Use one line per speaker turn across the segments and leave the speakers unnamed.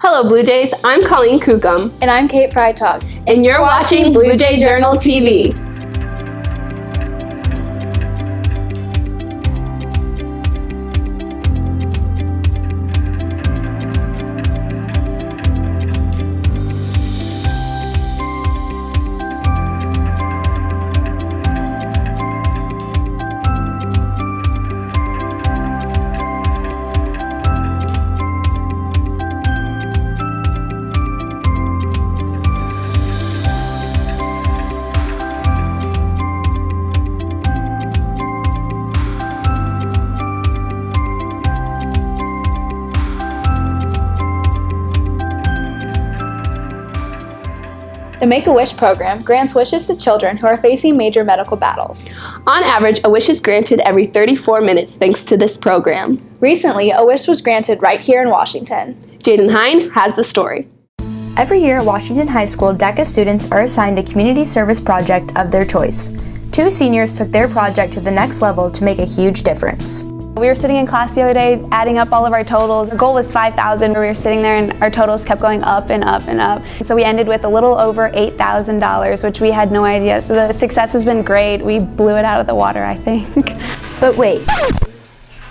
Hello Blue Jays, I'm Colleen Kukum.
And I'm Kate Freitag.
And you're watching Blue Jay Journal TV.
The Make-A-Wish program grants wishes to children who are facing major medical battles.
On average, a wish is granted every 34 minutes thanks to this program.
Recently, a wish was granted right here in Washington.
Jaden Hine has the story.
Every year at Washington High School, DECA students are assigned a community service project of their choice. 2 seniors took their project to the next level to make a huge difference.
We were sitting in class the other day adding up all of our totals. Our goal was 5,000. We were sitting there and our totals kept going up and up and up. So we ended with a little over $8,000, which we had no idea. So the success has been great. We blew it out of the water, I think.
But wait,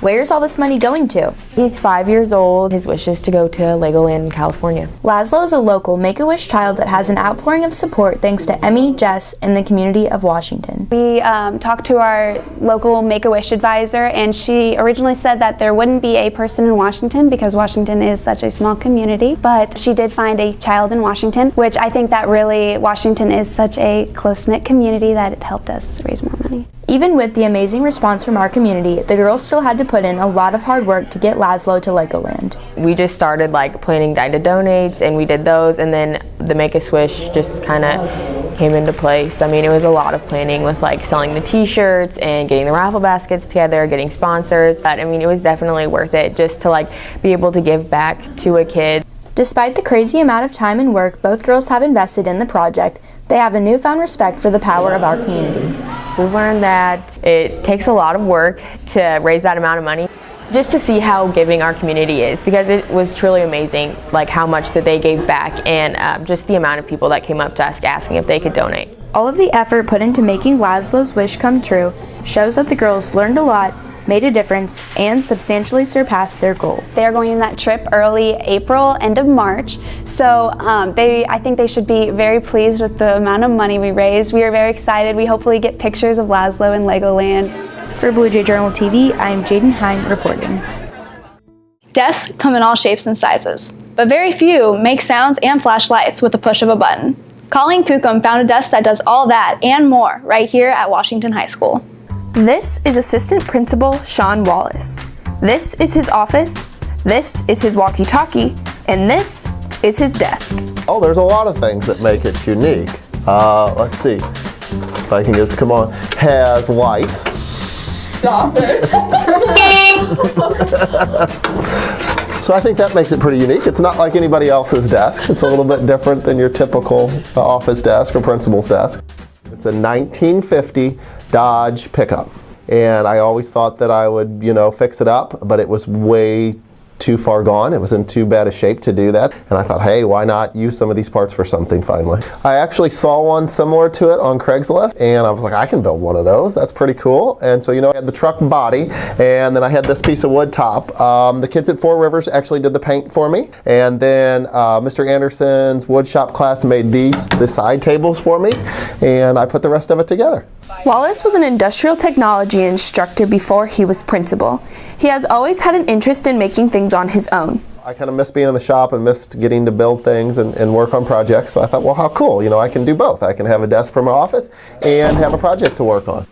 where's all this money going to?
He's 5 years old. His wish is to go to Legoland in California.
Laszlo is a local Make-A-Wish child that has an outpouring of support thanks to Emmy, Jess, and the community of Washington.
We talked to our local Make-A-Wish advisor, and she originally said that there wouldn't be a person in Washington because Washington is such a small community, but she did find a child in Washington, which I think that really Washington is such a close-knit community that it helped us raise more money.
Even with the amazing response from our community, the girls still had to put in a lot of hard work to get Laszlo to Legoland.
We just started planning Dinah Donates, and we did those, and then the Make-A-Wish just kind of came into place. I mean, it was a lot of planning with selling the t-shirts and getting the raffle baskets together, getting sponsors. But I mean, it was definitely worth it just to be able to give back to a kid.
Despite the crazy amount of time and work both girls have invested in the project, they have a newfound respect for the power of our community.
We've learned that it takes a lot of work to raise that amount of money. Just to see how giving our community is, because it was truly amazing how much that they gave back and just the amount of people that came up to us asking if they could donate.
All of the effort put into making Laszlo's wish come true shows that the girls learned a lot, made a difference, and substantially surpassed their goal.
They are going on that trip early April, end of March, so I think they should be very pleased with the amount of money we raised. We are very excited. We hopefully get pictures of Laszlo in Legoland.
For Blue Jay Journal TV, I'm Jaden Hine reporting.
Desks come in all shapes and sizes, but very few make sounds and flash lights with the push of a button. Colleen Kukum found a desk that does all that and more right here at Washington High School.
This is Assistant Principal Sean Wallace. This is his office, this is his walkie-talkie, and this is his desk.
Oh, there's a lot of things that make it unique. Let's see if I can get it to come on. Has lights.
Stop it.
So I think that makes it pretty unique. It's not like anybody else's desk. It's a little bit different than your typical office desk or principal's desk. It's a 1950 Dodge pickup. And I always thought that I would, fix it up, but it was way too far gone. It was in too bad a shape to do that. And I thought, hey, why not use some of these parts for something finally? I actually saw one similar to it on Craigslist, and I was like, I can build one of those. That's pretty cool. And so, I had the truck body, and then I had this piece of wood top. The kids at Four Rivers actually did the paint for me. And then Mr. Anderson's wood shop class made the side tables for me, and I put the rest of it together.
Wallace was an industrial technology instructor before he was principal. He has always had an interest in making things on his own.
I kind of missed being in the shop and missed getting to build things and work on projects. So I thought, well, how cool. I can do both. I can have a desk for my office and have a project to work on.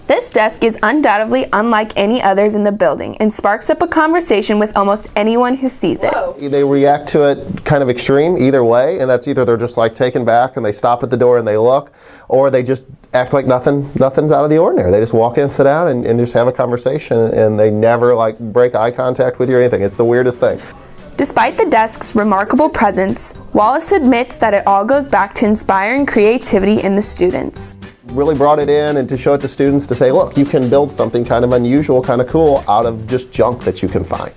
This desk is undoubtedly unlike any others in the building and sparks up a conversation with almost anyone who sees it.
They react to it kind of extreme either way, and that's either they're just taken back and they stop at the door and they look, or they just act like nothing's out of the ordinary. They just walk in, sit down, and just have a conversation, and they never break eye contact with you or anything. It's the weirdest thing.
Despite the desk's remarkable presence, Wallace admits that it all goes back to inspiring creativity in the students.
Really brought it in and to show it to students to say, look, you can build something kind of unusual, kind of cool out of just junk that you can find.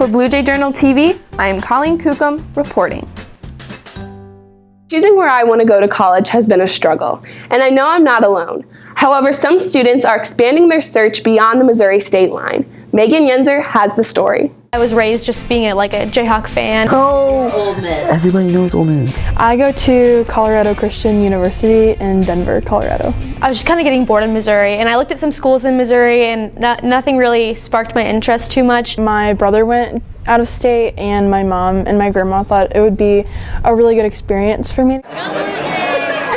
For Blue Jay Journal TV, I am Colleen Kukum reporting. Choosing where I want to go to college has been a struggle, and I know I'm not alone. However, some students are expanding their search beyond the Missouri state line. Megan Yenzer has the story.
I was raised just being a Jayhawk fan.
Ole Miss. Everybody knows Ole Miss.
I go to Colorado Christian University in Denver, Colorado.
I was just kind of getting bored in Missouri, and I looked at some schools in Missouri, and nothing really sparked my interest too much.
My brother went out of state, and my mom and my grandma thought it would be a really good experience for me.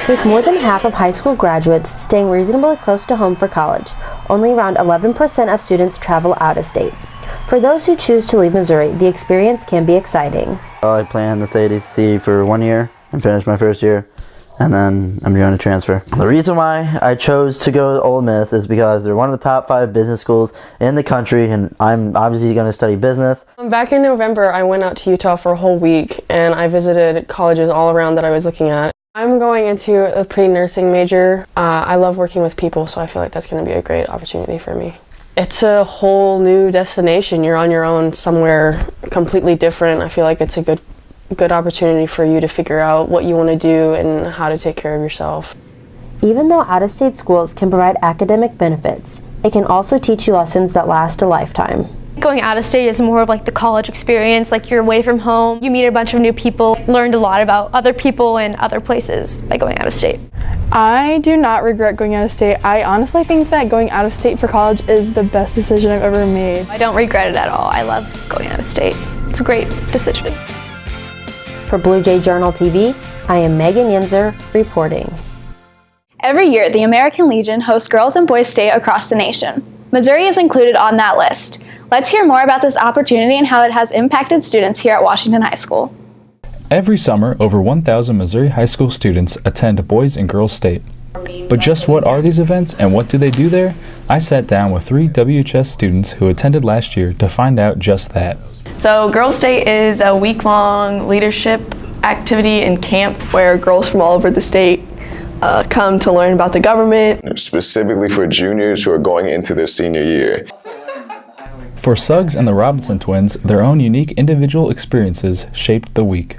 With more than half of high school graduates staying reasonably close to home for college, only around 11% of students travel out of state. For those who choose to leave Missouri, the experience can be exciting.
I plan to stay at ECC for 1 year and finish my first year, and then I'm going to transfer. The reason why I chose to go to Ole Miss is because they're one of the top 5 business schools in the country, and I'm obviously going to study business.
Back in November, I went out to Utah for a whole week, and I visited colleges all around that I was looking at. I'm going into a pre-nursing major. I love working with people, so I feel like that's going to be a great opportunity for me. It's a whole new destination. You're on your own somewhere completely different. I feel like it's a good opportunity for you to figure out what you want to do and how to take care of yourself.
Even though out-of-state schools can provide academic benefits, it can also teach you lessons that last a lifetime.
Going out of state is more of the college experience, you're away from home, you meet a bunch of new people, learned a lot about other people and other places by going out of state.
I do not regret going out of state. I honestly think that going out of state for college is the best decision I've ever made.
I don't regret it at all. I love going out of state. It's a great decision.
For Blue Jay Journal TV, I am Megan Yenzer reporting.
Every year, the American Legion hosts Girls and Boys State across the nation. Missouri is included on that list. Let's hear more about this opportunity and how it has impacted students here at Washington High School.
Every summer, over 1,000 Missouri high school students attend Boys and Girls State. But just what are these events and what do they do there? I sat down with 3 WHS students who attended last year to find out just that.
So Girls State is a week-long leadership activity and camp where girls from all over the state come to learn about the government.
Specifically for juniors who are going into their senior year.
For Suggs and the Robinson twins, their own unique individual experiences shaped the week.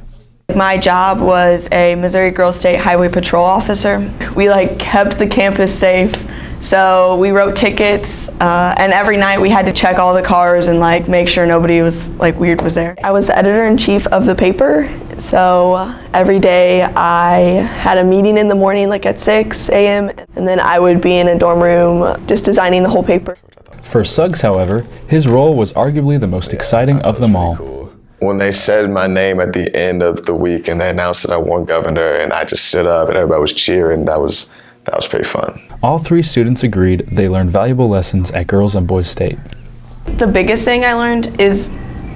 My job was a Missouri Girls State Highway Patrol officer. We kept the campus safe, so we wrote tickets, and every night we had to check all the cars and make sure nobody was weird was there. I was the editor-in-chief of the paper, so every day I had a meeting in the morning at 6 a.m. and then I would be in a dorm room just designing the whole paper.
For Suggs, however, his role was arguably the most exciting of them all.
When they said my name at the end of the week and they announced that I won governor and I just stood up and everybody was cheering, that was pretty fun.
All 3 students agreed they learned valuable lessons at Girls and Boys State.
The biggest thing I learned is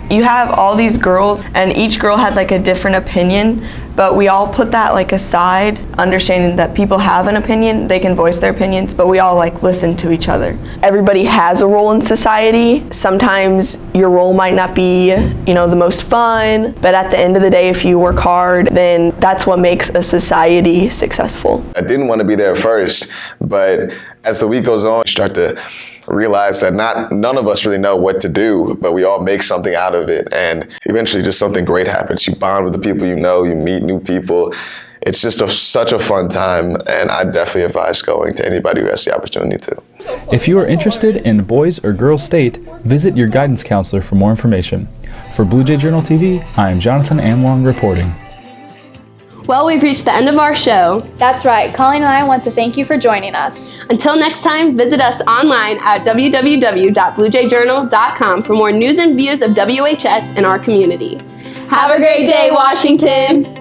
you have all these girls and each girl has a different opinion, but we all put that aside, understanding that people have an opinion, they can voice their opinions, but we all listen to each other. Everybody has a role in society. Sometimes your role might not be, the most fun, but at the end of the day, if you work hard, then that's what makes a society successful.
I didn't want to be there first, but as the week goes on, you start to realize that none of us really know what to do, but we all make something out of it, and eventually just something great happens. You bond with the people you know, you meet new people. It's just such a fun time, and I definitely advise going to anybody who has the opportunity to.
If you are interested in Boys or Girls State, visit your guidance counselor for more information. For Blue Jay Journal TV, I am Jonathan Amlong reporting.
Well, we've reached the end of our show.
That's right. Colleen and I want to thank you for joining us.
Until next time, visit us online at www.bluejayjournal.com for more news and views of WHS in our community. Have a great day, Washington!